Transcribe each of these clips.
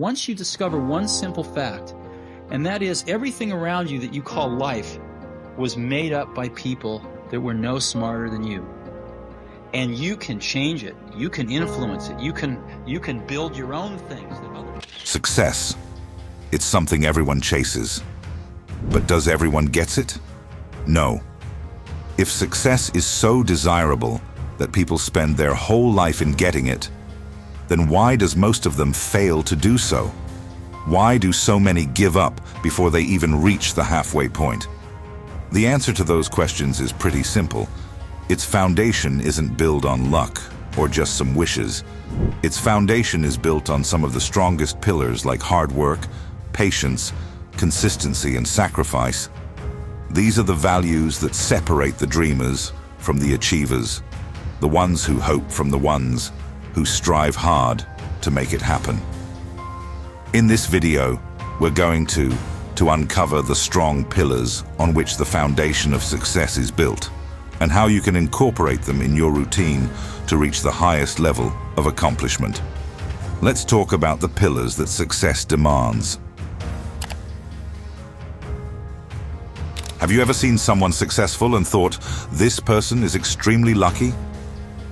Once you discover one simple fact, and that is everything around you that you call life was made up by people that were no smarter than you. And you can change it. You can influence it. You can build your own things that others... Success. It's something everyone chases. But does everyone get it? No. If success is so desirable that people spend their whole life in getting it, then why does most of them fail to do so? Why do so many give up before they even reach the halfway point? The answer to those questions is pretty simple. Its foundation isn't built on luck or just some wishes. Its foundation is built on some of the strongest pillars like hard work, patience, consistency, and sacrifice. These are the values that separate the dreamers from the achievers, the ones who hope from the ones who strive hard to make it happen. In this video, we're going to uncover the strong pillars on which the foundation of success is built, and how you can incorporate them in your routine to reach the highest level of accomplishment. Let's talk about the pillars that success demands. Have you ever seen someone successful and thought, this person is extremely lucky?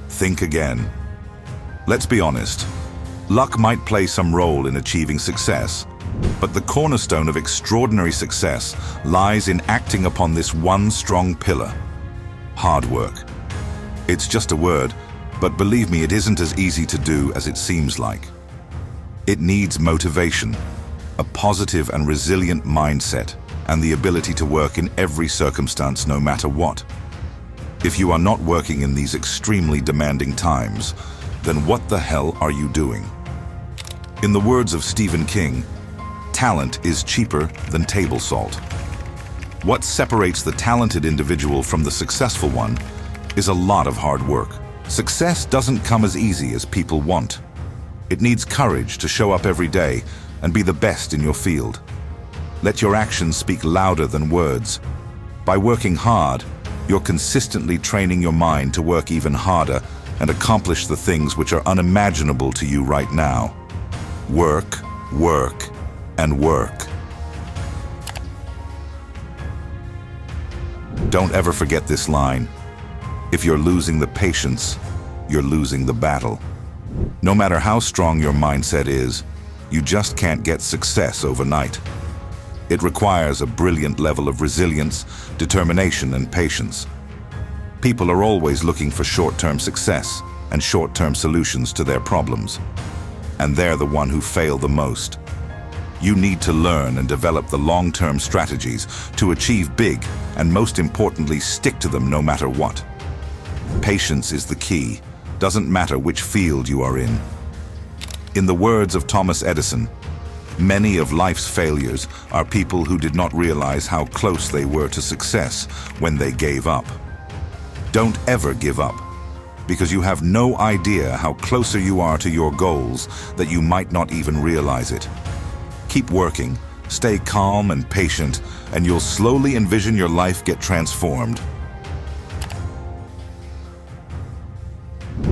Think again. Let's be honest. Luck might play some role in achieving success, but the cornerstone of extraordinary success lies in acting upon this one strong pillar: hard work. It's just a word, but believe me, it isn't as easy to do as it seems like. It needs motivation, a positive and resilient mindset, and the ability to work in every circumstance no matter what. If you are not working in these extremely demanding times, then what the hell are you doing? In the words of Stephen King, talent is cheaper than table salt. What separates the talented individual from the successful one is a lot of hard work. Success doesn't come as easy as people want. It needs courage to show up every day and be the best in your field. Let your actions speak louder than words. By working hard, you're consistently training your mind to work even harder and accomplish the things which are unimaginable to you right now. Work, work, and work. Don't ever forget this line. If you're losing the patience, you're losing the battle. No matter how strong your mindset is, you just can't get success overnight. It requires a brilliant level of resilience, determination, and patience. People are always looking for short-term success and short-term solutions to their problems. And they're the one who fail the most. You need to learn and develop the long-term strategies to achieve big and, most importantly, stick to them no matter what. Patience is the key. Doesn't matter which field you are in. In the words of Thomas Edison, many of life's failures are people who did not realize how close they were to success when they gave up. Don't ever give up, because you have no idea how closer you are to your goals that you might not even realize it. Keep working, stay calm and patient, and you'll slowly envision your life get transformed.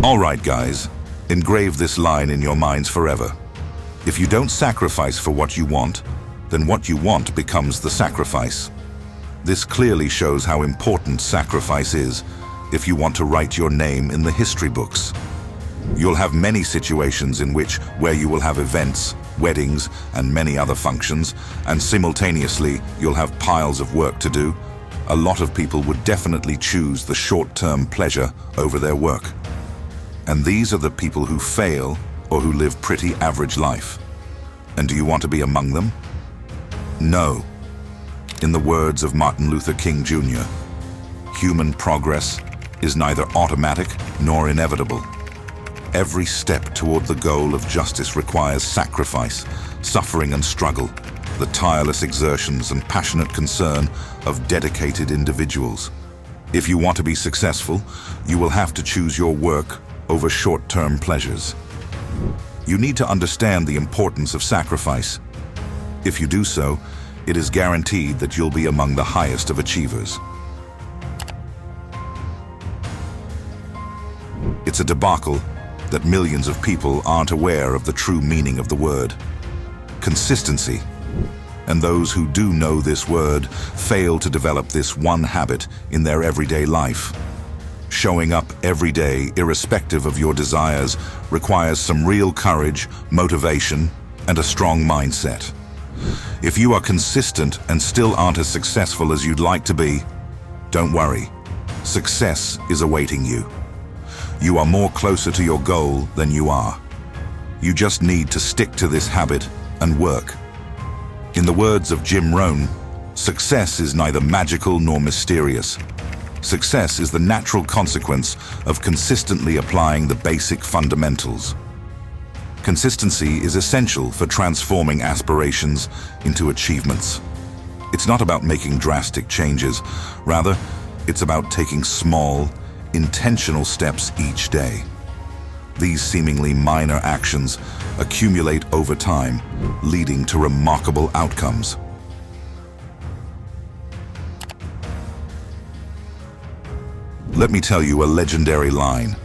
All right, guys, engrave this line in your minds forever. If you don't sacrifice for what you want, then what you want becomes the sacrifice. This clearly shows how important sacrifice is if you want to write your name in the history books. You'll have many situations in which where you will have events, weddings, and many other functions, and simultaneously you'll have piles of work to do. A lot of people would definitely choose the short-term pleasure over their work. And these are the people who fail or who live pretty average life. And do you want to be among them? No. In the words of Martin Luther King Jr., human progress is neither automatic nor inevitable. Every step toward the goal of justice requires sacrifice, suffering and struggle, the tireless exertions and passionate concern of dedicated individuals. If you want to be successful, you will have to choose your work over short-term pleasures. You need to understand the importance of sacrifice. If you do so, it is guaranteed that you'll be among the highest of achievers. It's a debacle that millions of people aren't aware of the true meaning of the word. consistency. And those who do know this word fail to develop this one habit in their everyday life. Showing up every day, irrespective of your desires, requires some real courage, motivation, and a strong mindset. If you are consistent and still aren't as successful as you'd like to be, don't worry. Success is awaiting you. You are more closer to your goal than you are. You just need to stick to this habit and work. In the words of Jim Rohn, success is neither magical nor mysterious. Success is the natural consequence of consistently applying the basic fundamentals. Consistency is essential for transforming aspirations into achievements. It's not about making drastic changes. Rather, it's about taking small, intentional steps each day. These seemingly minor actions accumulate over time, leading to remarkable outcomes. Let me tell you a legendary line.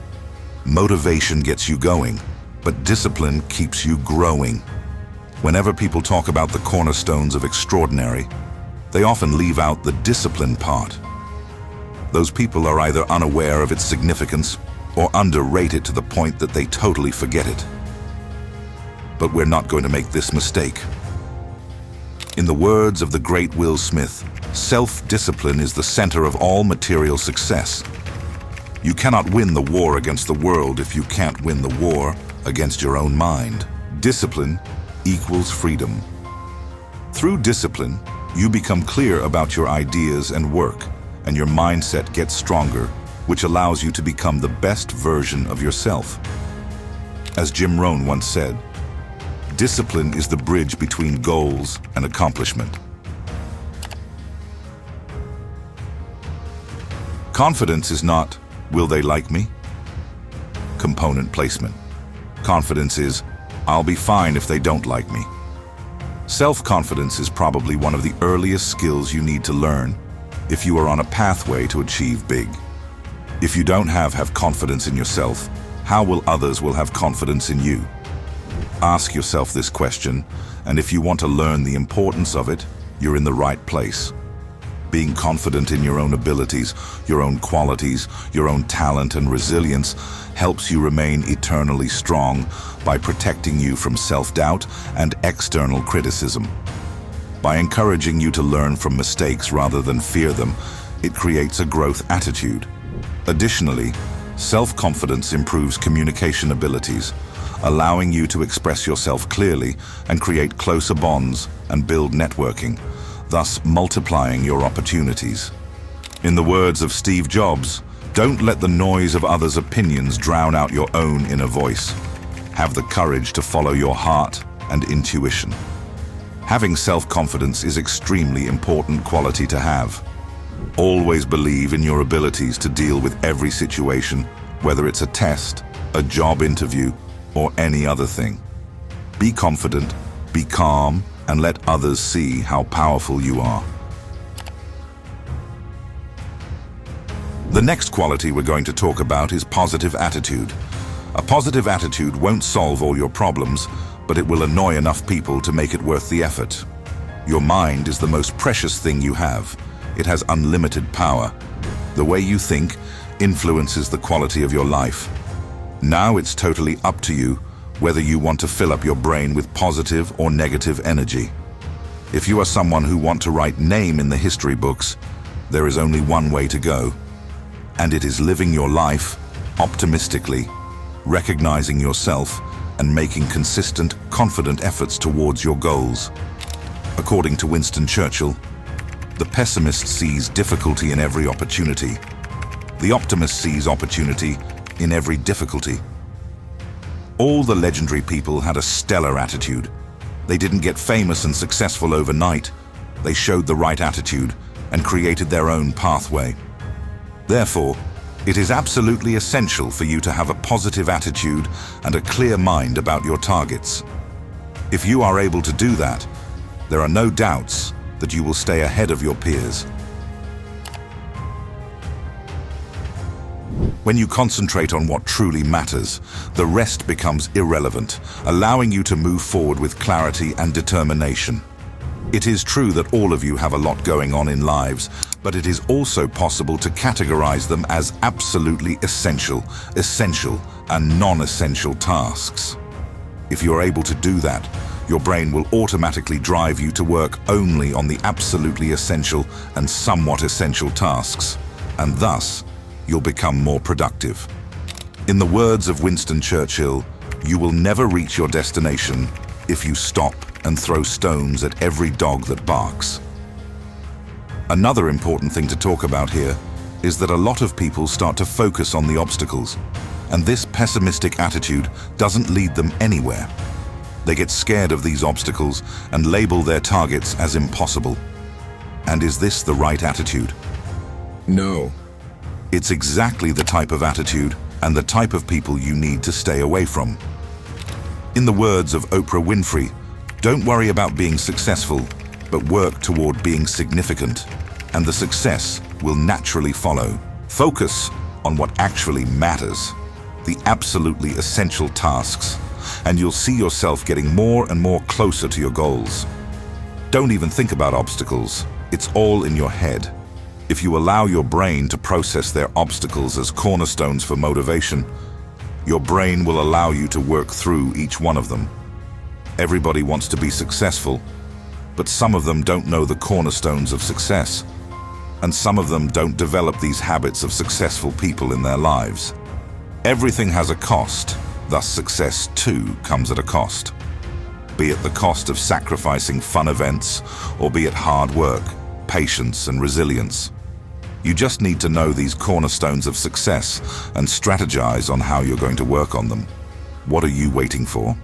Motivation gets you going, but discipline keeps you growing. Whenever people talk about the cornerstones of extraordinary, they often leave out the discipline part. Those people are either unaware of its significance or underrate it to the point that they totally forget it. But we're not going to make this mistake. In the words of the great Will Smith, self-discipline is the center of all material success. You cannot win the war against the world if you can't win the war against your own mind. Discipline equals freedom. Through discipline, you become clear about your ideas and work, and your mindset gets stronger, which allows you to become the best version of yourself. As Jim Rohn once said, discipline is the bridge between goals and accomplishment. Confidence is not, will they like me? Component placement. Confidence is, I'll be fine if they don't like me. Self-confidence is probably one of the earliest skills you need to learn if you are on a pathway to achieve big. If you don't have confidence in yourself, how will others have confidence in you? Ask yourself this question, and if you want to learn the importance of it, you're in the right place. Being confident in your own abilities, your own qualities, your own talent and resilience helps you remain eternally strong by protecting you from self-doubt and external criticism. By encouraging you to learn from mistakes rather than fear them, it creates a growth attitude. Additionally, self-confidence improves communication abilities, allowing you to express yourself clearly and create closer bonds and build networking, thus multiplying your opportunities. In the words of Steve Jobs, don't let the noise of others' opinions drown out your own inner voice. Have the courage to follow your heart and intuition. Having self-confidence is extremely important quality to have. Always believe in your abilities to deal with every situation, whether it's a test, a job interview, or any other thing. Be confident, be calm, and let others see how powerful you are. The next quality we're going to talk about is positive attitude. A positive attitude won't solve all your problems, but it will annoy enough people to make it worth the effort. Your mind is the most precious thing you have. It has unlimited power. The way you think influences the quality of your life. Now it's totally up to you whether you want to fill up your brain with positive or negative energy. If you are someone who wants to write name in the history books, there is only one way to go, and it is living your life optimistically, recognizing yourself, and making consistent, confident efforts towards your goals. According to Winston Churchill, the pessimist sees difficulty in every opportunity. The optimist sees opportunity in every difficulty. All the legendary people had a stellar attitude. They didn't get famous and successful overnight. They showed the right attitude and created their own pathway. Therefore, it is absolutely essential for you to have a positive attitude and a clear mind about your targets. If you are able to do that, there are no doubts that you will stay ahead of your peers. When you concentrate on what truly matters, the rest becomes irrelevant, allowing you to move forward with clarity and determination. It is true that all of you have a lot going on in lives, but it is also possible to categorize them as absolutely essential, and non-essential tasks. If you're able to do that, your brain will automatically drive you to work only on the absolutely essential and somewhat essential tasks, and thus, you'll become more productive. In the words of Winston Churchill, you will never reach your destination if you stop and throw stones at every dog that barks. Another important thing to talk about here is that a lot of people start to focus on the obstacles, and this pessimistic attitude doesn't lead them anywhere. They get scared of these obstacles and label their targets as impossible. And is this the right attitude? No. It's exactly the type of attitude and the type of people you need to stay away from. In the words of Oprah Winfrey, don't worry about being successful, but work toward being significant, and the success will naturally follow. Focus on what actually matters, the absolutely essential tasks, and you'll see yourself getting more and more closer to your goals. Don't even think about obstacles. It's all in your head. If you allow your brain to process their obstacles as cornerstones for motivation, your brain will allow you to work through each one of them. Everybody wants to be successful, but some of them don't know the cornerstones of success, and some of them don't develop these habits of successful people in their lives. Everything has a cost, thus success too comes at a cost. Be it the cost of sacrificing fun events, or be it hard work, patience, and resilience. You just need to know these cornerstones of success and strategize on how you're going to work on them. What are you waiting for?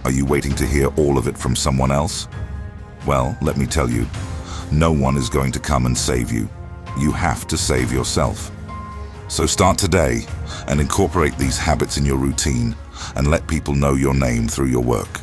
Are you waiting to hear all of it from someone else? Well, let me tell you, no one is going to come and save you. You have to save yourself. So start today and incorporate these habits in your routine and let people know your name through your work.